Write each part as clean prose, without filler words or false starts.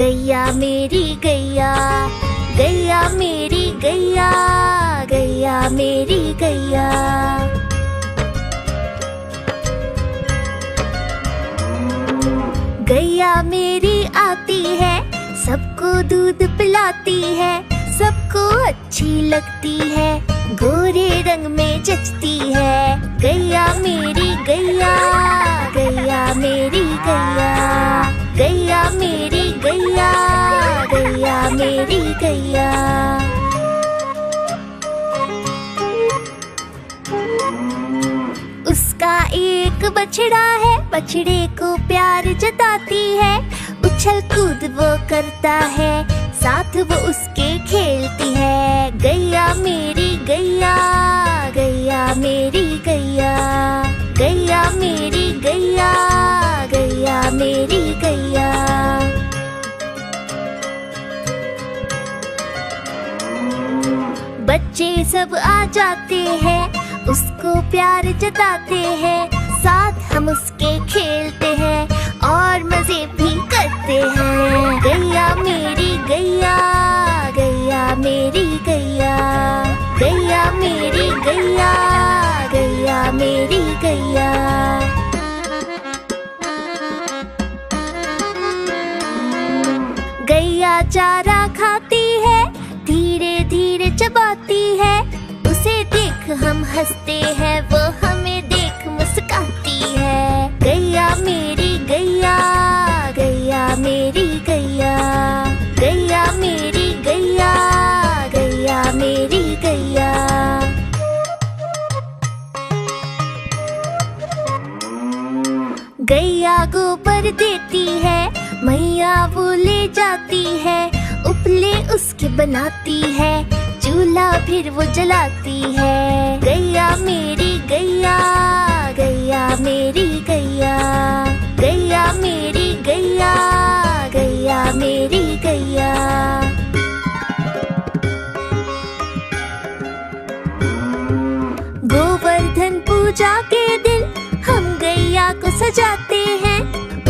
गैया मेरी गैया, गैया मेरी गैया, गैया मेरी गैया। गैया मेरी आती है, सबको दूध पिलाती है, सबको अच्छी लगती है, गोरे रंग में जचती है। गैया मेरी गैया, गैया मेरी गैया, गैया मेरी गैया, गैया मेरी गैया। उसका एक बछड़ा है, बछड़े को प्यार जताती है, उछल कूद वो करता है, साथ वो उसके खेलती है। गैया मेरी गैया, गैया मेरी गैया, गैया मेरी गैया, गैया मेरी गैया। बच्चे सब आ जाते हैं, उसको प्यार जताते हैं, साथ हम उसके खेलते हैं और मजे भी करते हैं। गैया मेरी गैया, गैया मेरी गैया, गैया मेरी गैया, गैया मेरी गैया। गैया चारा खाती है, धीरे धीरे चबाती है, उसे देख हम हंसते हैं, वो हमें देख मुस्काती है। गैया मेरी गैया, गैया मेरी गैया, गैया मेरी गैया, गैया मेरी गैया। गैया गोबर देती है, मैया वो ले जाती है, उपले उसके बनाती है, चूल्हा फिर वो जलाती है। गैया मेरी गैया, गैया मेरी गैया, गैया मेरी गैया, गैया मेरी गैया। गोवर्धन पूजा के दिन हम गैया को सजाते हैं,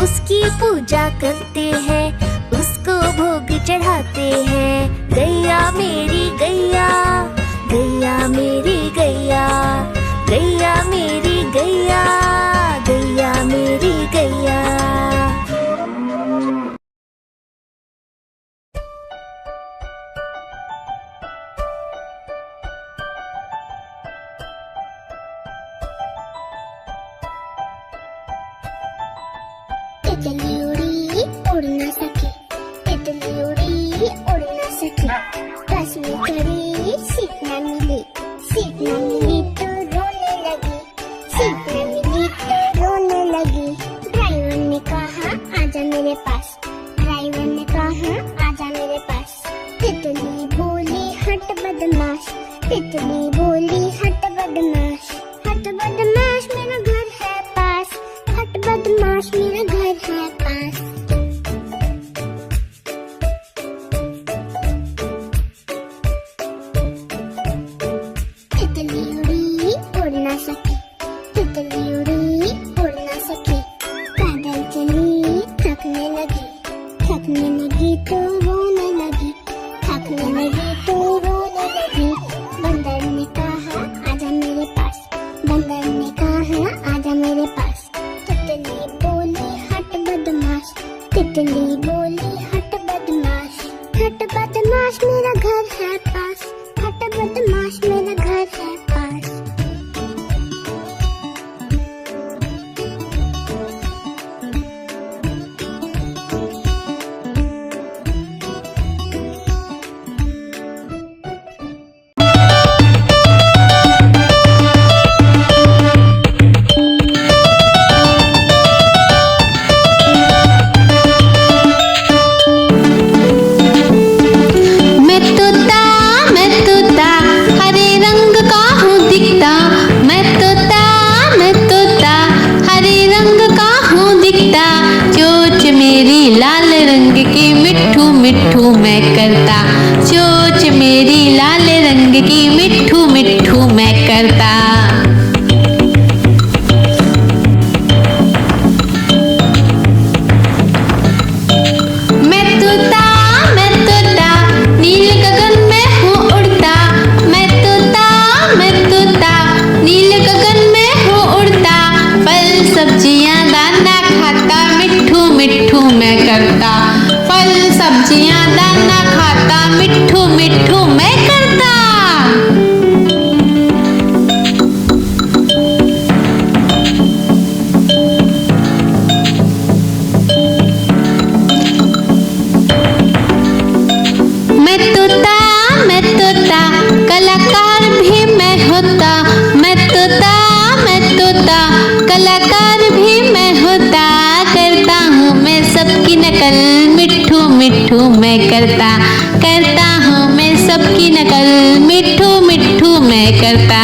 उसकी पूजा करते हैं, उसको भोग चढ़ाते हैं। गैया मेरी गैया, गैया मेरी गैया, गैया मेरी गैया, गैया मेरी गैया। तितली उड़ी उड़ न सकी, तितली उड़ी उड़ न सकी, बस में चढ़ी सीट न मिली, सीट न मिली तो रोने लगी, सीट न मिली तो रोने लगी। ड्राइवर ने कहा आजा मेरे पास, ड्राइवर ने कहा आजा मेरे पास। तितली बोली हट बदमाश, तितली बोली हट बदमाश, हट बदमाश मेरा घर है पास, हट बदमाश मेरा घर है पास। तितली उड़ी उड़ न सकी, तितली उड़ी उड़ न सकी, पैदल चली थकने लगी, थकने लगी तो रोने लगी, थकने लगी तो रोने लगी। बंदर ने कहा आजा मेरे पास, बंदर ने कहा आजा मेरे पास। तितली बोली हट बदमाश, तितली बोली हट बदमाश, हट बदमाश मेरा घर है पास, हट बदमाश मेरा घर है पास। बच्चियां दाना खाता, मिट्ठू मिट्ठू मैं करता। मैं तोता कलाकार भी मैं होता। मैं तोता कलाकार भी मैं होता। करता हूँ मैं सबकी नकल, मिट्ठू मिट्ठू मैं करता। करता हूँ मैं सबकी नकल, मिट्ठू मिट्ठू मैं करता।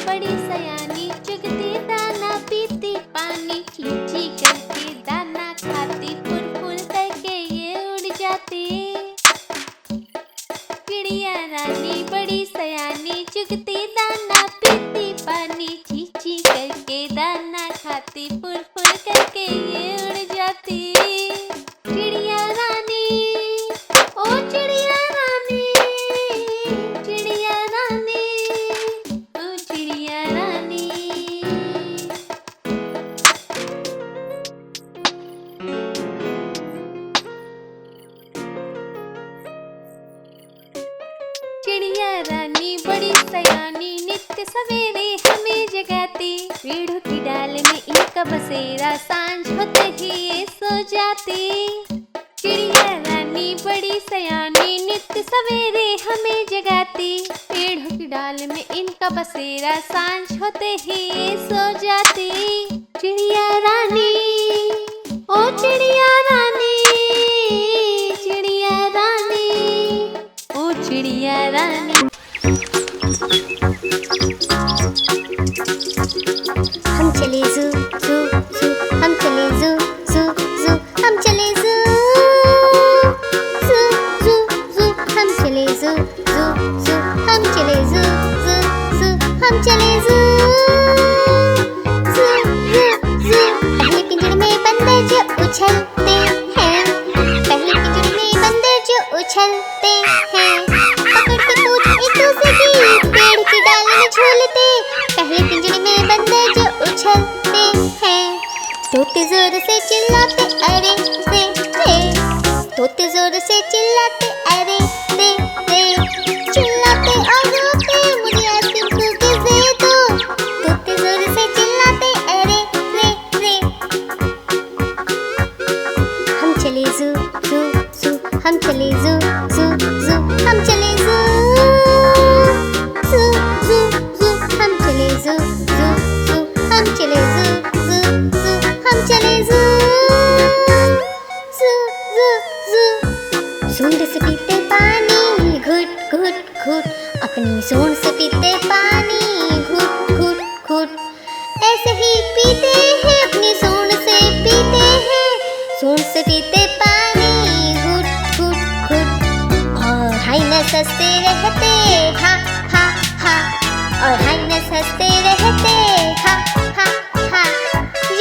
बड़ी सयानी चुगती दाना पीती पानी, चींची करके दाना खाती, फुल फुल करके ये उड़ जाती। चिड़िया रानी बड़ी सयानी चुगती दाना पीती पानी, चींची करके दाना खाती, फुल फुल करके ये उड़ जाती। चिड़िया रानी ओ चिड़िया रानी, चिड़िया रानी ओ चिड़िया रानी। चिड़िया रानी बड़ी सयानी नित्य सवेरे हमें जगाती, पेड़ों की डाल में इनका बसेरा, सांझ होते ही ये सो जाती। चिड़िया रानी बड़ी सयानी नित्य सवेरे हमें जगाती, पेड़ों की डाल में इनका बसेरा, सांझ होते ही ये सो जाती। चिड़िया रानी ओ चिड़िया रानी, चिड़िया रानी ओ चिड़िया रानी। हम चले जू जू जू, हम चले जू जू जू, हम चले जू जू जू जू, हम चले जू जू जू, हम चले जू जू जू, हम चले जू जू जू जू। पहले पिंजरे में बंदर जो उछलते हैं, पहले पिंजरे में बंदर जो उछलते हैं, पकड़ के पूछ एक दूसरे की, पेड़ की डाल में झूलते। पहले पिंजरे में बंदर जो उछलते हैं, तोते जोर से चिल्लाते अरे रे रे, तोते जोर से चिल्लाते अरे रे रे, चिल्लाते और रोते मुझे आइसक्रीम कुकीज़ दे दो। तोते जोर से चिल्लाते अरे रे रे। हम चले जू जू जू, हम चले जू जू जू, हम चले जू जू जू जू, हम चले जू जू जू, हम चले जू जू जू, हम चले जू जू जू जू। सूंड से पीते पानी घुट घुट घुट, अपनी सूंड से पीते पानी घुट घुट घुट, ऐसे ही पीते हैं अपनी सूंड से पीते हैं, सूंड से पीते पानी घुट घुट घुट। और हाइनस हंसते रहते हा हा हा, और हाइनस हंसते रहते हा हा हा।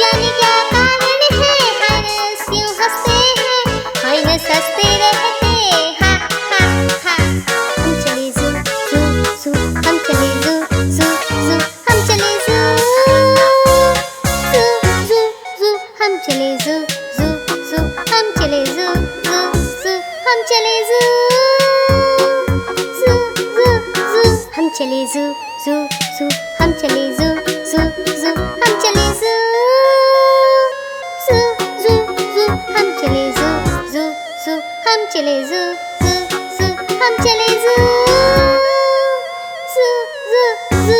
यानी क्या कारण है हाइनस क्यों हंसते हैं, हाइनस हंसते रहते हा हा हा। हम चले जू जू जू, हम चले जू जू जू, हम चले जू चले जू जू जू, हम चले जू जू जू, हम चले जू जू जू जू, हम चले जू जू जू, हम चले जू जू जू, हम चले जू जू जू जू।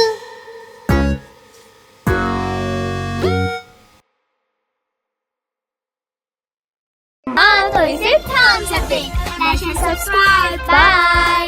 हाँ, तो इसे थाम सकते। Subscribe. Bye.